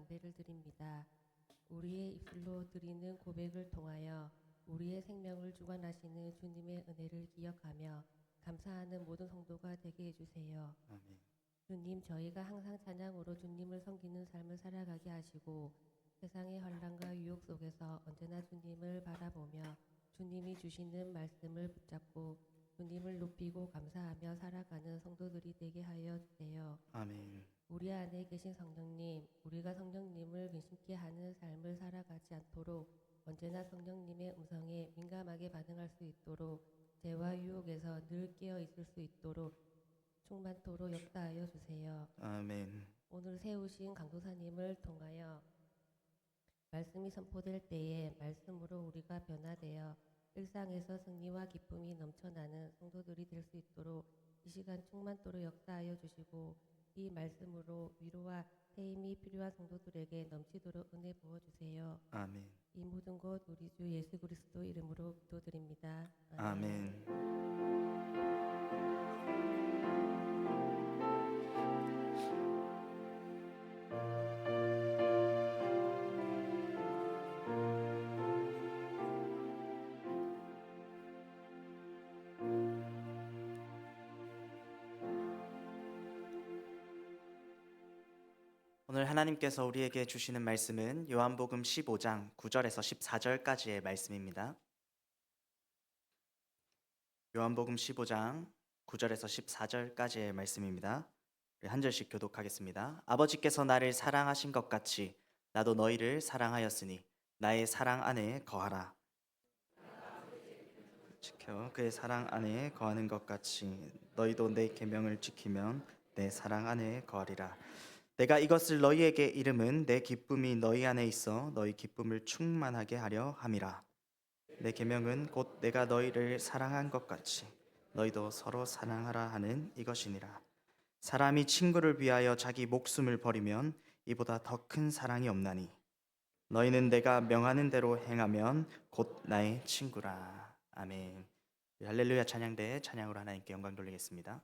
감배를 드립니다. 우리의 입술로 드리는 고백을 통하여 우리의 생명을 주관하시는 주님의 은혜를 기억하며 감사하는 모든 성도가 되게 해주세요. 아멘. 주님, 저희가 항상 찬양으로 주님을 섬기는 삶을 살아가게 하시고 세상의 환난과 유혹 속에서 언제나 주님을 바라보며 주님이 주시는 말씀을 붙잡고 주님을 높이고 감사하며 살아가는 성도들이 되게 하여 주세요. 아멘. 우리 안에 계신 성령님, 우리가 성령님을 근심케 하는 삶을 살아가지 않도록 언제나 성령님의 음성에 민감하게 반응할 수 있도록 죄와 유혹에서 늘 깨어 있을 수 있도록 충만토록 역사하여 주세요. 아멘. 오늘 세우신 강도사님을 통하여 말씀이 선포될 때에 말씀으로 우리가 변화되어 일상에서 승리와 기쁨이 넘쳐나는 성도들이 될 수 있도록 이 시간 충만토록 역사하여 주시고 이 말씀으로 위로와 새 힘이 필요한 성도들에게 넘치도록 은혜 부어주세요. 아멘. 이 모든 것 우리 주 예수 그리스도 이름으로 기도드립니다. 아멘. 오늘 하나님께서 우리에게 주시는 말씀은 요한복음 15장 9절에서 14절까지의 말씀입니다. 요한복음 15장 9절에서 14절까지의 말씀입니다. 한 절씩 교독하겠습니다. 아버지께서 나를 사랑하신 것 같이 나도 너희를 사랑하였으니 나의 사랑 안에 거하라. 지켜 그의 사랑 안에 거하는 것 같이 너희도 내 계명을 지키면 내 사랑 안에 거하리라. 내가 이것을 너희에게 이름은 내 기쁨이 너희 안에 있어 너희 기쁨을 충만하게 하려 함이라. 내 계명은 곧 내가 너희를 사랑한 것 같이 너희도 서로 사랑하라 하는 이것이니라. 사람이 친구를 위하여 자기 목숨을 버리면 이보다 더 큰 사랑이 없나니 너희는 내가 명하는 대로 행하면 곧 나의 친구라. 아멘. 할렐루야 찬양대 찬양으로 하나님께 영광 돌리겠습니다.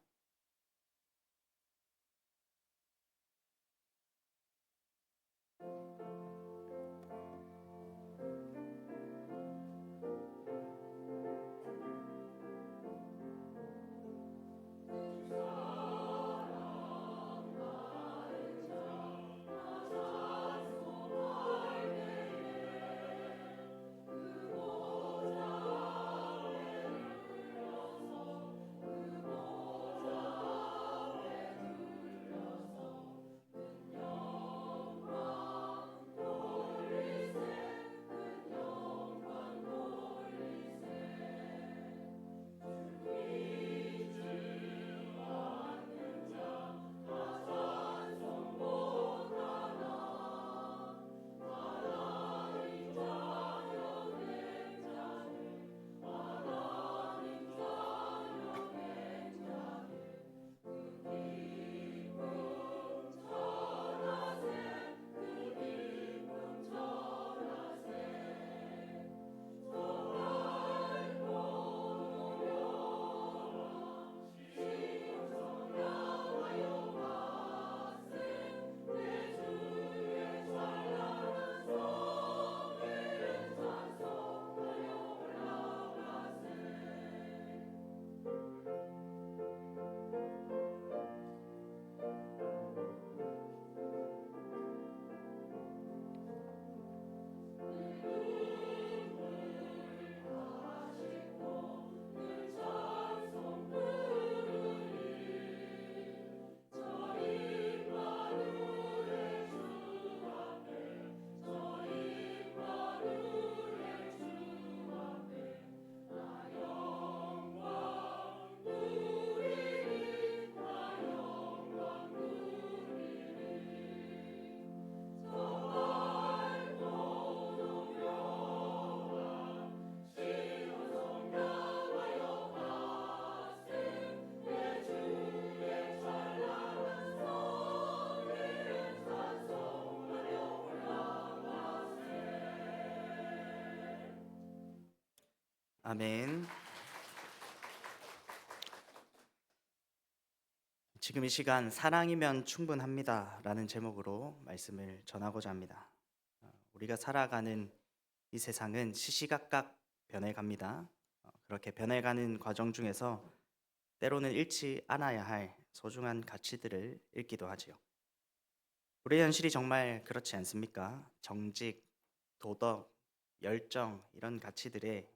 아멘. 지금 이 시간 사랑이면 충분합니다라는 제목으로 말씀을 전하고자 합니다. 우리가 살아가는 이 세상은 시시각각 변해갑니다. 그렇게 변해가는 과정 중에서 때로는 잃지 않아야 할 소중한 가치들을 잃기도 하지요. 우리의 현실이 정말 그렇지 않습니까? 정직, 도덕, 열정 이런 가치들의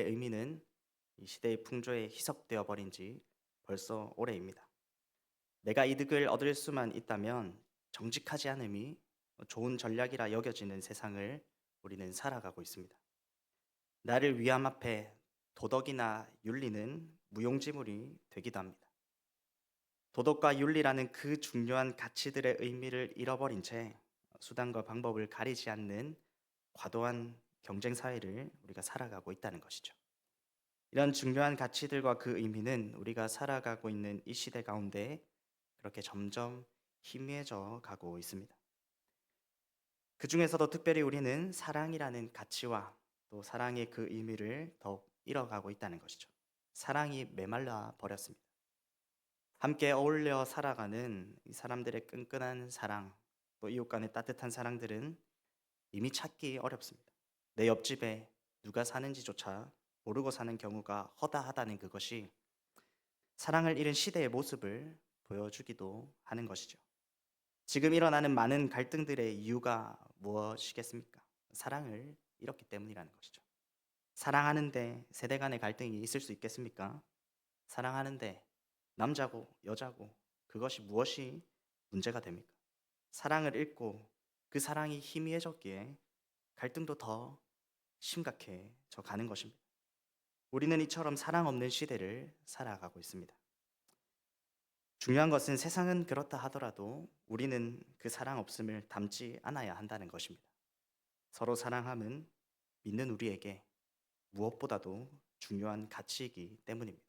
의미는 이 시대의 풍조에 희석되어 버린 지 벌써 오래입니다. 내가 이득을 얻을 수만 있다면 정직하지 않음이 좋은 전략이라 여겨지는 세상을 우리는 살아가고 있습니다. 나를 위함 앞에 도덕이나 윤리는 무용지물이 되기도 합니다. 도덕과 윤리라는 그 중요한 가치들의 의미를 잃어버린 채 수단과 방법을 가리지 않는 과도한 경쟁 사회를 우리가 살아가고 있다는 것이죠. 이런 중요한 가치들과 그 의미는 우리가 살아가고 있는 이 시대 가운데 그렇게 점점 희미해져 가고 있습니다. 그 중에서도 특별히 우리는 사랑이라는 가치와 또 사랑의 그 의미를 더욱 잃어가고 있다는 것이죠. 사랑이 메말라 버렸습니다. 함께 어울려 살아가는 이 사람들의 끈끈한 사랑, 또 이웃 간의 따뜻한 사랑들은 이미 찾기 어렵습니다. 내 옆집에 누가 사는지조차 모르고 사는 경우가 허다하다는 그것이 사랑을 잃은 시대의 모습을 보여주기도 하는 것이죠. 지금 일어나는 많은 갈등들의 이유가 무엇이겠습니까? 사랑을 잃었기 때문이라는 것이죠. 사랑하는데 세대 간의 갈등이 있을 수 있겠습니까? 사랑하는데 남자고 여자고 그것이 무엇이 문제가 됩니까? 사랑을 잃고 그 사랑이 희미해졌기에 갈등도 더 심각해져 가는 것입니다. 우리는 이처럼 사랑 없는 시대를 살아가고 있습니다. 중요한 것은 세상은 그렇다 하더라도 우리는 그 사랑 없음을 담지 않아야 한다는 것입니다. 서로 사랑함은 믿는 우리에게 무엇보다도 중요한 가치이기 때문입니다.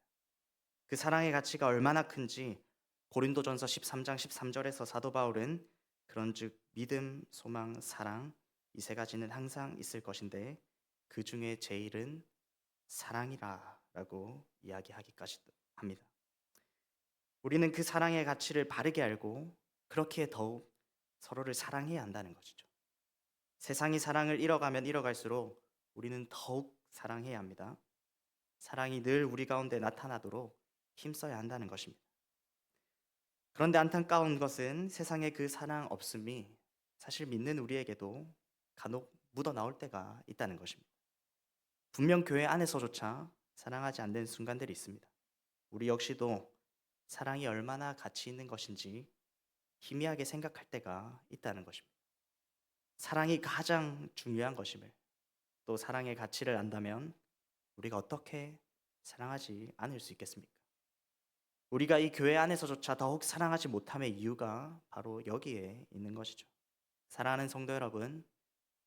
그 사랑의 가치가 얼마나 큰지 고린도전서 13장 13절에서 사도 바울은 그런즉 믿음, 소망, 사랑 이 세 가지는 항상 있을 것인데 그 중에 제일은 사랑이라라고 이야기하기까지 합니다. 우리는 그 사랑의 가치를 바르게 알고 그렇기에 더욱 서로를 사랑해야 한다는 것이죠. 세상이 사랑을 잃어가면 잃어갈수록 우리는 더욱 사랑해야 합니다. 사랑이 늘 우리 가운데 나타나도록 힘써야 한다는 것입니다. 그런데 안타까운 것은 세상의 그 사랑 없음이 사실 믿는 우리에게도 간혹 묻어나올 때가 있다는 것입니다. 분명 교회 안에서조차 사랑하지 않는 순간들이 있습니다. 우리 역시도 사랑이 얼마나 가치 있는 것인지 희미하게 생각할 때가 있다는 것입니다. 사랑이 가장 중요한 것임을, 또 사랑의 가치를 안다면 우리가 어떻게 사랑하지 않을 수 있겠습니까? 우리가 이 교회 안에서조차 더욱 사랑하지 못함의 이유가 바로 여기에 있는 것이죠. 사랑하는 성도 여러분,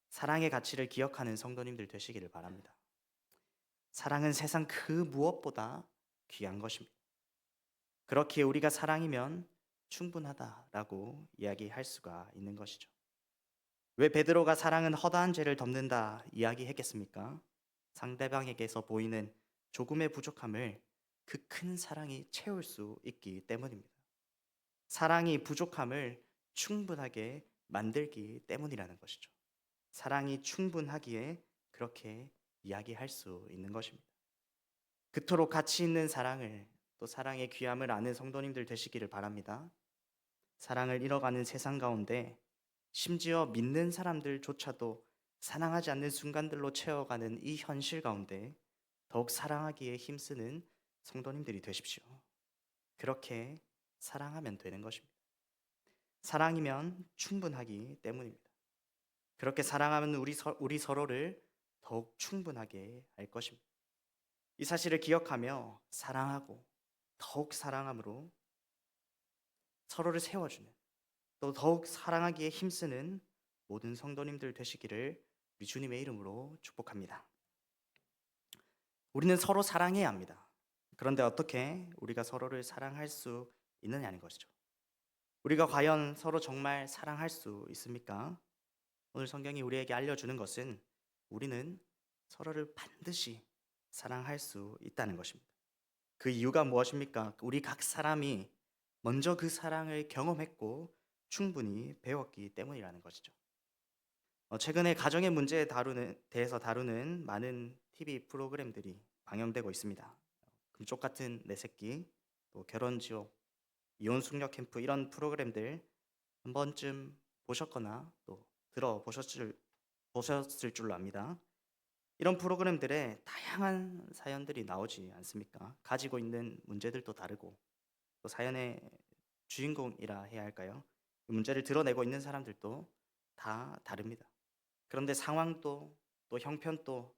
사랑의 가치를 기억하는 성도님들 되시기를 바랍니다. 사랑은 세상 그 무엇보다 귀한 것입니다. 그렇기에 우리가 사랑이면 충분하다라고 이야기할 수가 있는 것이죠. 왜 베드로가 사랑은 허다한 죄를 덮는다 이야기했겠습니까? 상대방에게서 보이는 조금의 부족함을 그 큰 사랑이 채울 수 있기 때문입니다. 사랑이 부족함을 충분하게 만들기 때문이라는 것이죠. 사랑이 충분하기에 그렇게 이야기할 수 있는 것입니다. 그토록 가치 있는 사랑을, 또 사랑의 귀함을 아는 성도님들 되시기를 바랍니다. 사랑을 잃어가는 세상 가운데 심지어 믿는 사람들조차도 사랑하지 않는 순간들로 채워가는 이 현실 가운데 더욱 사랑하기에 힘쓰는 성도님들이 되십시오. 그렇게 사랑하면 되는 것입니다. 사랑이면 충분하기 때문입니다. 그렇게 사랑하면 우리 서로를 더욱 충분하게 할 것입니다. 이 사실을 기억하며 사랑하고 더욱 사랑함으로 서로를 세워주는, 또 더욱 사랑하기에 힘쓰는 모든 성도님들 되시기를 우리 주님의 이름으로 축복합니다. 우리는 서로 사랑해야 합니다. 그런데 어떻게 우리가 서로를 사랑할 수 있느냐는 것이죠. 우리가 과연 서로 정말 사랑할 수 있습니까? 오늘 성경이 우리에게 알려주는 것은 우리는 서로를 반드시 사랑할 수 있다는 것입니다. 그 이유가 무엇입니까? 우리 각 사람이 먼저 그 사랑을 경험했고 충분히 배웠기 때문이라는 것이죠. 최근에 가정의 문제에 대해서 다루는 많은 TV 프로그램들이 방영되고 있습니다. 금쪽 같은 내 새끼, 또 결혼 지옥, 이혼 숙녀 캠프 이런 프로그램들 한 번쯤 보셨거나 또 보셨을 줄로 압니다. 이런 프로그램들에 다양한 사연들이 나오지 않습니까? 가지고 있는 문제들도 다르고 또 사연의 주인공이라 해야 할까요? 그 문제를 드러내고 있는 사람들도 다 다릅니다. 그런데 상황도 또 형편도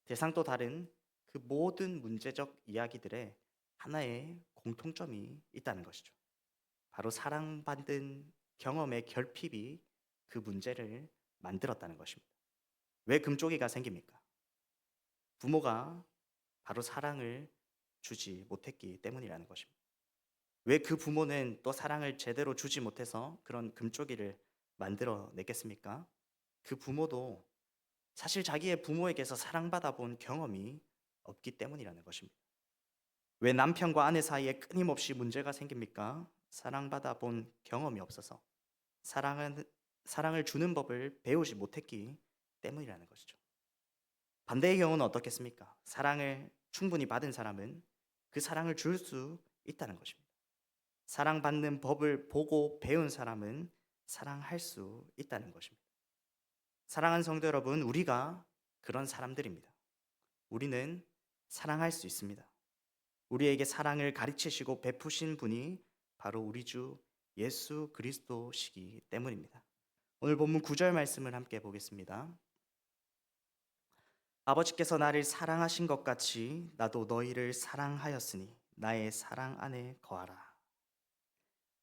대상도 다른 그 모든 문제적 이야기들에 하나의 공통점이 있다는 것이죠. 바로 사랑받은 경험의 결핍이 그 문제를 만들었다는 것입니다. 왜 금쪽이가 생깁니까? 부모가 바로 사랑을 주지 못했기 때문이라는 것입니다. 왜 그 부모는 또 사랑을 제대로 주지 못해서 그런 금쪽이를 만들어 냈겠습니까? 그 부모도 사실 자기의 부모에게서 사랑받아 본 경험이 없기 때문이라는 것입니다. 왜 남편과 아내 사이에 끊임없이 문제가 생깁니까? 사랑받아 본 경험이 없어서 사랑을 주는 법을 배우지 못했기 때문이라는 것이죠. 반대의 경우는 어떻겠습니까? 사랑을 충분히 받은 사람은 그 사랑을 줄 수 있다는 것입니다. 사랑받는 법을 보고 배운 사람은 사랑할 수 있다는 것입니다. 사랑하는 성도 여러분, 우리가 그런 사람들입니다. 우리는 사랑할 수 있습니다. 우리에게 사랑을 가르치시고 베푸신 분이 바로 우리 주 예수 그리스도시기 때문입니다. 오늘 본문 9절 말씀을 함께 보겠습니다. 아버지께서 나를 사랑하신 것 같이 나도 너희를 사랑하였으니 나의 사랑 안에 거하라.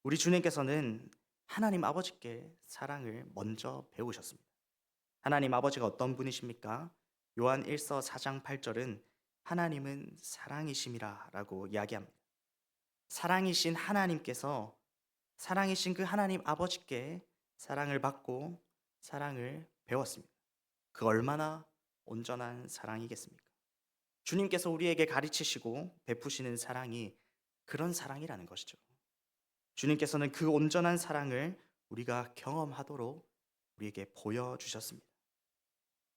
우리 주님께서는 하나님 아버지께 사랑을 먼저 배우셨습니다. 하나님 아버지가 어떤 분이십니까? 요한 1서 4장 8절은 하나님은 사랑이심이라 라고 이야기합니다. 사랑이신 하나님께서 사랑이신 그 하나님 아버지께 사랑을 받고 사랑을 배웠습니다. 그 얼마나 온전한 사랑이겠습니까? 주님께서 우리에게 가르치시고 베푸시는 사랑이 그런 사랑이라는 것이죠. 주님께서는 그 온전한 사랑을 우리가 경험하도록 우리에게 보여주셨습니다.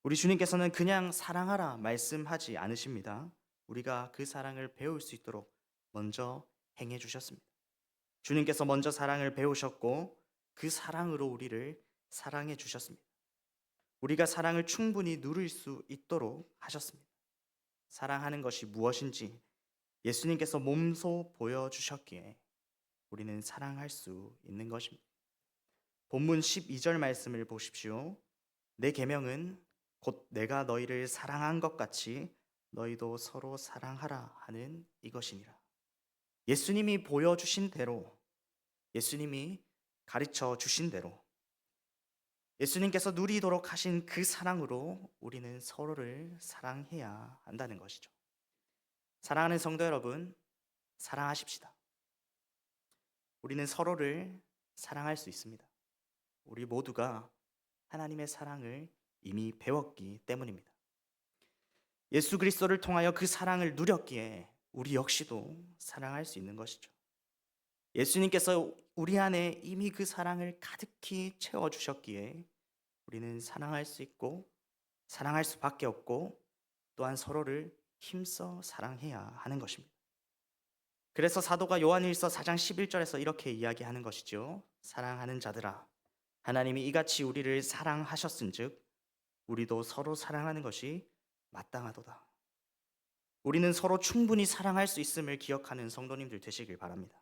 우리 주님께서는 그냥 사랑하라 말씀하지 않으십니다. 우리가 그 사랑을 배울 수 있도록 먼저 행해 주셨습니다. 주님께서 먼저 사랑을 배우셨고 그 사랑으로 우리를 사랑해 주셨습니다. 우리가 사랑을 충분히 누릴 수 있도록 하셨습니다. 사랑하는 것이 무엇인지 예수님께서 몸소 보여주셨기에 우리는 사랑할 수 있는 것입니다. 본문 12절 말씀을 보십시오. 내 계명은 곧 내가 너희를 사랑한 것 같이 너희도 서로 사랑하라 하는 이것이니라. 예수님이 보여주신 대로, 예수님이 가르쳐 주신 대로, 예수님께서 누리도록 하신 그 사랑으로 우리는 서로를 사랑해야 한다는 것이죠. 사랑하는 성도 여러분, 사랑하십시다. 우리는 서로를 사랑할 수 있습니다. 우리 모두가 하나님의 사랑을 이미 배웠기 때문입니다. 예수 그리스도를 통하여 그 사랑을 누렸기에 우리 역시도 사랑할 수 있는 것이죠. 예수님께서 우리 안에 이미 그 사랑을 가득히 채워주셨기에 우리는 사랑할 수 있고 사랑할 수밖에 없고 또한 서로를 힘써 사랑해야 하는 것입니다. 그래서 사도가 요한일서 4장 11절에서 이렇게 이야기하는 것이죠. 사랑하는 자들아, 하나님이 이같이 우리를 사랑하셨은즉 우리도 서로 사랑하는 것이 마땅하도다. 우리는 서로 충분히 사랑할 수 있음을 기억하는 성도님들 되시길 바랍니다.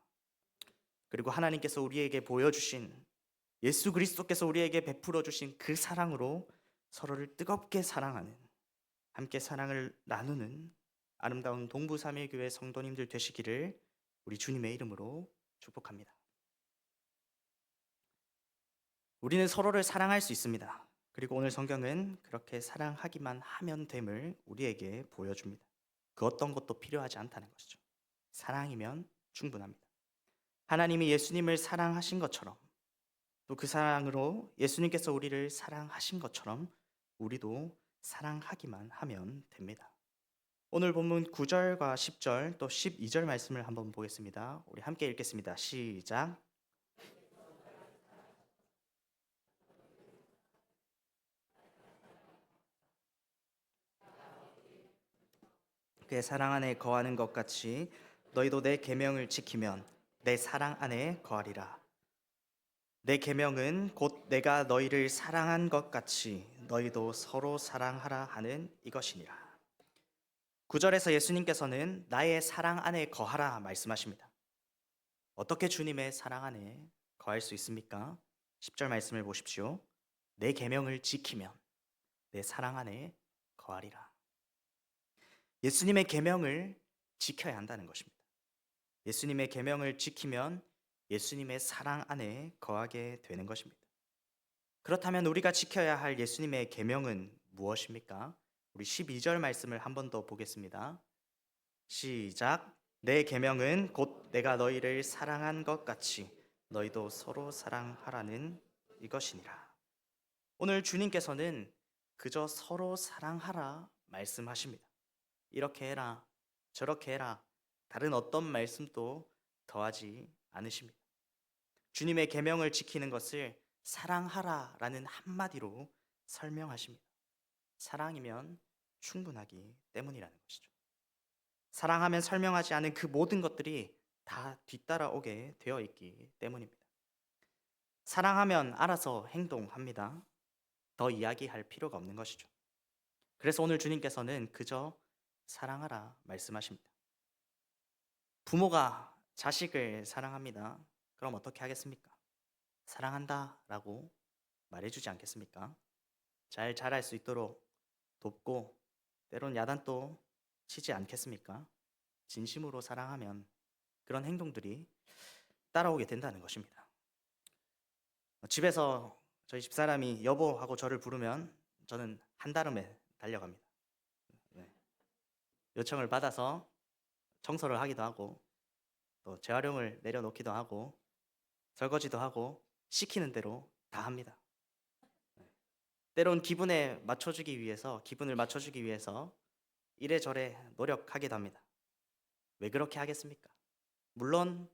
그리고 하나님께서 우리에게 보여주신 예수 그리스도께서 우리에게 베풀어 주신 그 사랑으로 서로를 뜨겁게 사랑하는, 함께 사랑을 나누는 아름다운 동부삼일교회 성도님들 되시기를 우리 주님의 이름으로 축복합니다. 우리는 서로를 사랑할 수 있습니다. 그리고 오늘 성경은 그렇게 사랑하기만 하면 됨을 우리에게 보여줍니다. 그 어떤 것도 필요하지 않다는 것이죠. 사랑이면 충분합니다. 하나님이 예수님을 사랑하신 것처럼 또 그 사랑으로 예수님께서 우리를 사랑하신 것처럼 우리도 사랑하기만 하면 됩니다. 오늘 본문 9절과 10절 또 12절 말씀을 한번 보겠습니다. 우리 함께 읽겠습니다. 시작. 그의 사랑 안에 거하는 것 같이 너희도 내 계명을 지키면 내 사랑 안에 거하리라. 내 계명은 곧 내가 너희를 사랑한 것 같이 너희도 서로 사랑하라 하는 이것이니라. 9절에서 예수님께서는 나의 사랑 안에 거하라 말씀하십니다. 어떻게 주님의 사랑 안에 거할 수 있습니까? 10절 말씀을 보십시오. 내 계명을 지키면 내 사랑 안에 거하리라. 예수님의 계명을 지켜야 한다는 것입니다. 예수님의 계명을 지키면 예수님의 사랑 안에 거하게 되는 것입니다. 그렇다면 우리가 지켜야 할 예수님의 계명은 무엇입니까? 우리 12절 말씀을 한 번 더 보겠습니다. 시작. 내 계명은 곧 내가 너희를 사랑한 것 같이 너희도 서로 사랑하라는 이것이니라. 오늘 주님께서는 그저 서로 사랑하라 말씀하십니다. 이렇게 해라, 저렇게 해라, 다른 어떤 말씀도 더하지 않으십니다. 주님의 계명을 지키는 것을 사랑하라라는 한마디로 설명하십니다. 사랑이면 충분하기 때문이라는 것이죠. 사랑하면 설명하지 않은 그 모든 것들이 다 뒤따라오게 되어 있기 때문입니다. 사랑하면 알아서 행동합니다. 더 이야기할 필요가 없는 것이죠. 그래서 오늘 주님께서는 그저 사랑하라 말씀하십니다. 부모가 자식을 사랑합니다. 그럼 어떻게 하겠습니까? 사랑한다 라고 말해주지 않겠습니까? 잘 자랄 수 있도록 돕고 때론 야단도 치지 않겠습니까? 진심으로 사랑하면 그런 행동들이 따라오게 된다는 것입니다. 집에서 저희 집사람이 여보하고 저를 부르면 저는 한달음에 달려갑니다. 네. 요청을 받아서 청소를 하기도 하고 또 재활용을 내려놓기도 하고 설거지도 하고 시키는 대로 다 합니다. 때론 기분을 맞춰주기 위해서 이래저래 노력하기도 합니다. 왜 그렇게 하겠습니까? 물론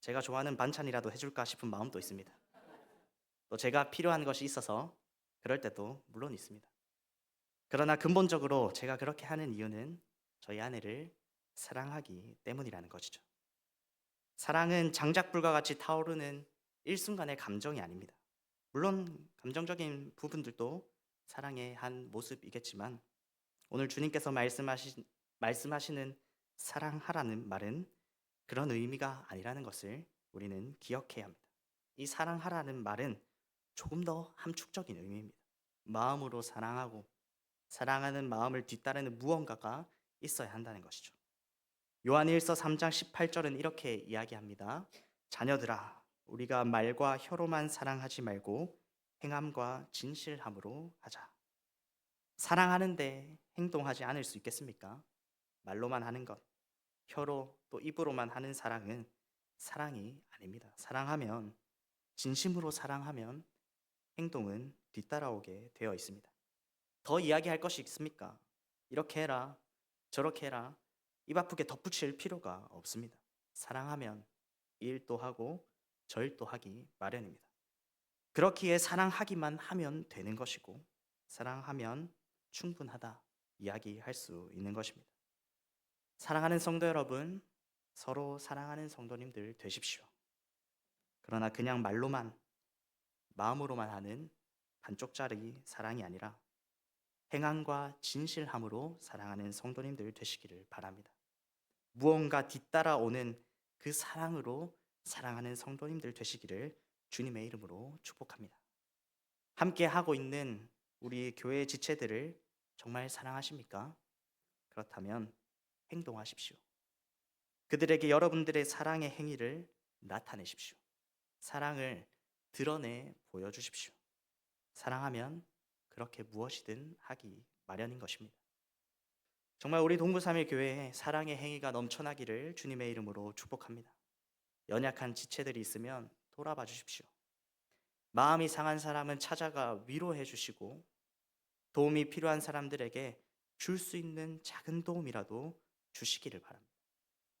제가 좋아하는 반찬이라도 해줄까 싶은 마음도 있습니다. 또 제가 필요한 것이 있어서 그럴 때도 물론 있습니다. 그러나 근본적으로 제가 그렇게 하는 이유는 저희 아내를 사랑하기 때문이라는 것이죠. 사랑은 장작불과 같이 타오르는 일순간의 감정이 아닙니다. 물론 감정적인 부분들도 사랑의 한 모습이겠지만 오늘 주님께서 말씀하시는 사랑하라는 말은 그런 의미가 아니라는 것을 우리는 기억해야 합니다. 이 사랑하라는 말은 조금 더 함축적인 의미입니다. 마음으로 사랑하고 사랑하는 마음을 뒤따르는 무언가가 있어야 한다는 것이죠. 요한일서 3장 18절은 이렇게 이야기합니다. 자녀들아, 우리가 말과 혀로만 사랑하지 말고 행함과 진실함으로 하자. 사랑하는데 행동하지 않을 수 있겠습니까? 말로만 하는 것, 혀로 또 입으로만 하는 사랑은 사랑이 아닙니다. 사랑하면, 진심으로 사랑하면 행동은 뒤따라오게 되어 있습니다. 더 이야기할 것이 있습니까? 이렇게 해라, 저렇게 해라, 입 아프게 덧붙일 필요가 없습니다. 사랑하면 일도 하고 절도 하기 마련입니다. 그렇기에 사랑하기만 하면 되는 것이고 사랑하면 충분하다 이야기할 수 있는 것입니다. 사랑하는 성도 여러분, 서로 사랑하는 성도님들 되십시오. 그러나 그냥 말로만 마음으로만 하는 반쪽짜리 사랑이 아니라 행함과 진실함으로 사랑하는 성도님들 되시기를 바랍니다. 무언가 뒤따라오는 그 사랑으로 사랑하는 성도님들 되시기를 주님의 이름으로 축복합니다. 함께 하고 있는 우리 교회 지체들을 정말 사랑하십니까? 그렇다면 행동하십시오. 그들에게 여러분들의 사랑의 행위를 나타내십시오. 사랑을 드러내 보여주십시오. 사랑하면 그렇게 무엇이든 하기 마련인 것입니다. 정말 우리 동부삼일교회에 사랑의 행위가 넘쳐나기를 주님의 이름으로 축복합니다. 연약한 지체들이 있으면 돌아봐 주십시오. 마음이 상한 사람은 찾아가 위로해 주시고 도움이 필요한 사람들에게 줄 수 있는 작은 도움이라도 주시기를 바랍니다.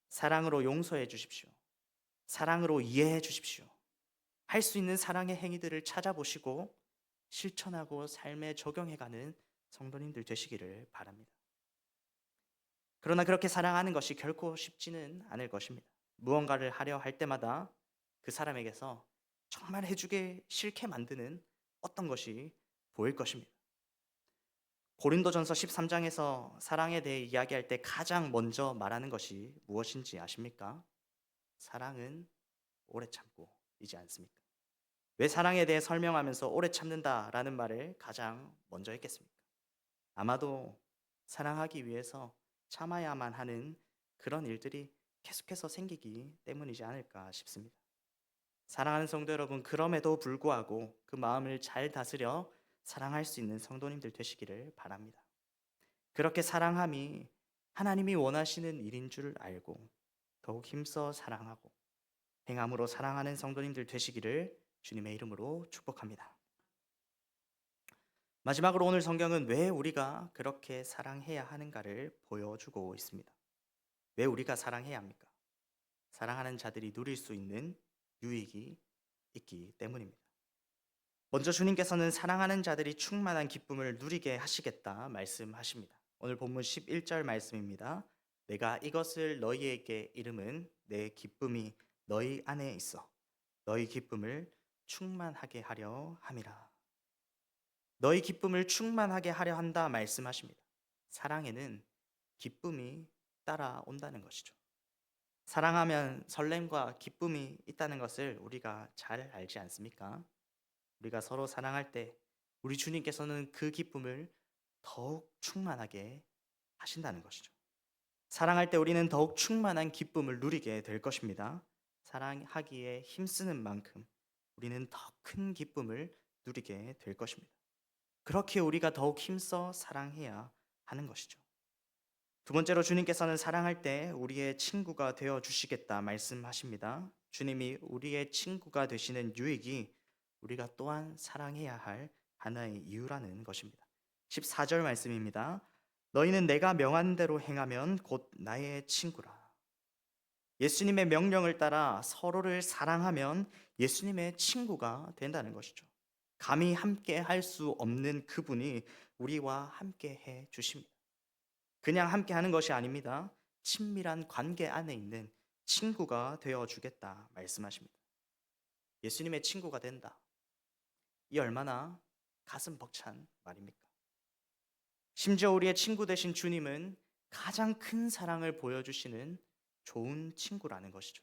사랑으로 용서해 주십시오. 사랑으로 이해해 주십시오. 할 수 있는 사랑의 행위들을 찾아보시고 실천하고 삶에 적용해가는 성도님들 되시기를 바랍니다. 그러나 그렇게 사랑하는 것이 결코 쉽지는 않을 것입니다. 무언가를 하려 할 때마다 그 사람에게서 정말 해주기 싫게 만드는 어떤 것이 보일 것입니다. 고린도전서 13장에서 사랑에 대해 이야기할 때 가장 먼저 말하는 것이 무엇인지 아십니까? 사랑은 오래 참고 이지 않습니까? 왜 사랑에 대해 설명하면서 오래 참는다라는 말을 가장 먼저 했겠습니까? 아마도 사랑하기 위해서 참아야만 하는 그런 일들이 계속해서 생기기 때문이지 않을까 싶습니다. 사랑하는 성도 여러분, 그럼에도 불구하고 그 마음을 잘 다스려 사랑할 수 있는 성도님들 되시기를 바랍니다. 그렇게 사랑함이 하나님이 원하시는 일인 줄 알고 더욱 힘써 사랑하고 행함으로 사랑하는 성도님들 되시기를 주님의 이름으로 축복합니다. 마지막으로 오늘 성경은 왜 우리가 그렇게 사랑해야 하는가를 보여주고 있습니다. 왜 우리가 사랑해야 합니까? 사랑하는 자들이 누릴 수 있는 유익이 있기 때문입니다. 먼저 주님께서는 사랑하는 자들이 충만한 기쁨을 누리게 하시겠다 말씀하십니다. 오늘 본문 11절 말씀입니다. 내가 이것을 너희에게 이름은 내 기쁨이 너희 안에 있어 너희 기쁨을 충만하게 하려 함이라. 너희 기쁨을 충만하게 하려 한다 말씀하십니다. 사랑에는 기쁨이 따라온다는 것이죠. 사랑하면 설렘과 기쁨이 있다는 것을 우리가 잘 알지 않습니까? 우리가 서로 사랑할 때 우리 주님께서는 그 기쁨을 더욱 충만하게 하신다는 것이죠. 사랑할 때 우리는 더욱 충만한 기쁨을 누리게 될 것입니다. 사랑하기에 힘쓰는 만큼 우리는 더 큰 기쁨을 누리게 될 것입니다. 그렇게 우리가 더욱 힘써 사랑해야 하는 것이죠. 두 번째로 주님께서는 사랑할 때 우리의 친구가 되어 주시겠다 말씀하십니다. 주님이 우리의 친구가 되시는 유익이 우리가 또한 사랑해야 할 하나의 이유라는 것입니다. 14절 말씀입니다. 너희는 내가 명한 대로 행하면 곧 나의 친구라. 예수님의 명령을 따라 서로를 사랑하면 예수님의 친구가 된다는 것이죠. 감히 함께 할 수 없는 그분이 우리와 함께 해 주십니다. 그냥 함께 하는 것이 아닙니다. 친밀한 관계 안에 있는 친구가 되어 주겠다 말씀하십니다. 예수님의 친구가 된다. 이 얼마나 가슴 벅찬 말입니까? 심지어 우리의 친구 되신 주님은 가장 큰 사랑을 보여주시는 좋은 친구라는 것이죠.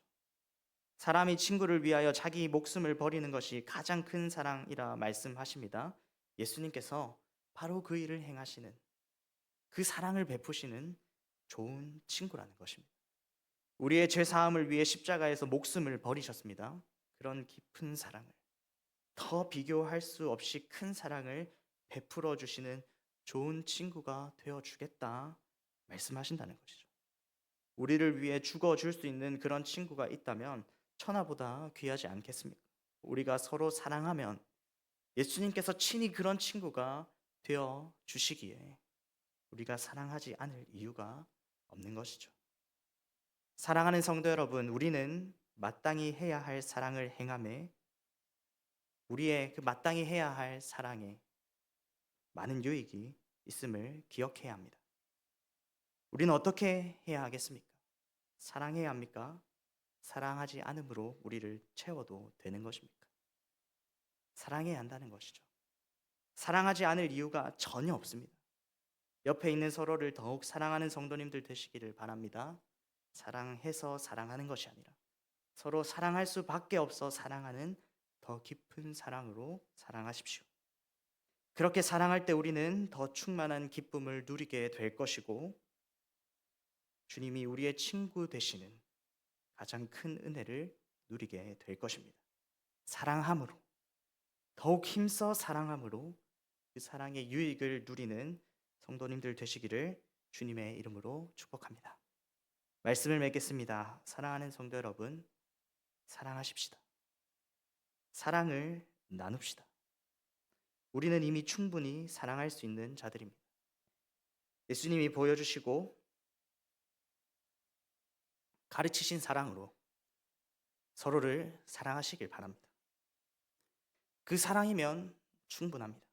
사람이 친구를 위하여 자기 목숨을 버리는 것이 가장 큰 사랑이라 말씀하십니다. 예수님께서 바로 그 일을 행하시는, 그 사랑을 베푸시는 좋은 친구라는 것입니다. 우리의 죄 사함을 위해 십자가에서 목숨을 버리셨습니다. 그런 깊은 사랑을, 더 비교할 수 없이 큰 사랑을 베풀어 주시는 좋은 친구가 되어 주겠다 말씀하신다는 것이죠. 우리를 위해 죽어 줄 수 있는 그런 친구가 있다면 천하보다 귀하지 않겠습니까? 우리가 서로 사랑하면 예수님께서 친히 그런 친구가 되어 주시기에 우리가 사랑하지 않을 이유가 없는 것이죠. 사랑하는 성도 여러분, 우리는 마땅히 해야 할 사랑을 행함에 우리의 그 마땅히 해야 할 사랑에 많은 유익이 있음을 기억해야 합니다. 우리는 어떻게 해야 하겠습니까? 사랑해야 합니까? 사랑하지 않음으로 우리를 채워도 되는 것입니까? 사랑해야 한다는 것이죠. 사랑하지 않을 이유가 전혀 없습니다. 옆에 있는 서로를 더욱 사랑하는 성도님들 되시기를 바랍니다. 사랑해서 사랑하는 것이 아니라 서로 사랑할 수밖에 없어 사랑하는 더 깊은 사랑으로 사랑하십시오. 그렇게 사랑할 때 우리는 더 충만한 기쁨을 누리게 될 것이고 주님이 우리의 친구 되시는 가장 큰 은혜를 누리게 될 것입니다. 사랑함으로, 더욱 힘써 사랑함으로 그 사랑의 유익을 누리는 성도님들 되시기를 주님의 이름으로 축복합니다. 말씀을 맺겠습니다. 사랑하는 성도 여러분, 사랑하십시다. 사랑을 나눕시다. 우리는 이미 충분히 사랑할 수 있는 자들입니다. 예수님이 보여주시고 가르치신 사랑으로 서로를 사랑하시길 바랍니다. 그 사랑이면 충분합니다.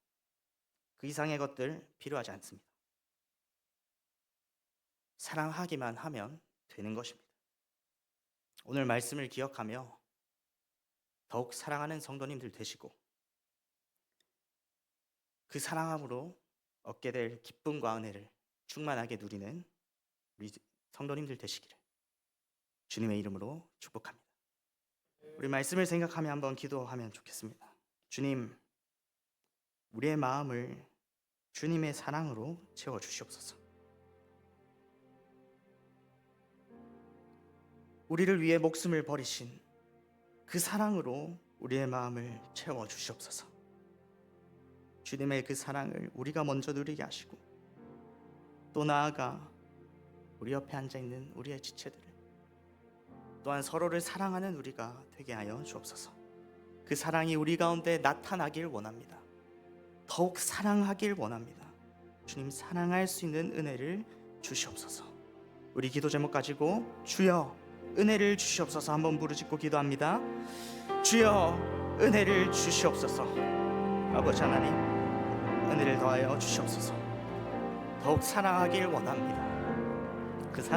그 이상의 것들 필요하지 않습니다. 사랑하기만 하면 되는 것입니다. 오늘 말씀을 기억하며 더욱 사랑하는 성도님들 되시고 그 사랑함으로 얻게 될 기쁨과 은혜를 충만하게 누리는 우리 성도님들 되시기를 주님의 이름으로 축복합니다. 우리 말씀을 생각하며 한번 기도하면 좋겠습니다. 주님, 우리의 마음을 주님의 사랑으로 채워주시옵소서. 우리를 위해 목숨을 버리신 그 사랑으로 우리의 마음을 채워주시옵소서. 주님의 그 사랑을 우리가 먼저 누리게 하시고 또 나아가 우리 옆에 앉아있는 우리의 지체들을 또한 서로를 사랑하는 우리가 되게 하여 주옵소서. 그 사랑이 우리 가운데 나타나길 원합니다. 더욱 사랑하길 원합니다. 주님, 사랑할 수 있는 은혜를 주시옵소서. 우리 기도 제목 가지고 주여 은혜를 주시옵소서 한번 부르짖고 기도합니다. 주여 은혜를 주시옵소서. 아버지 하나님, 은혜를 더하여 주시옵소서. 더욱 사랑하길 원합니다. 그 사랑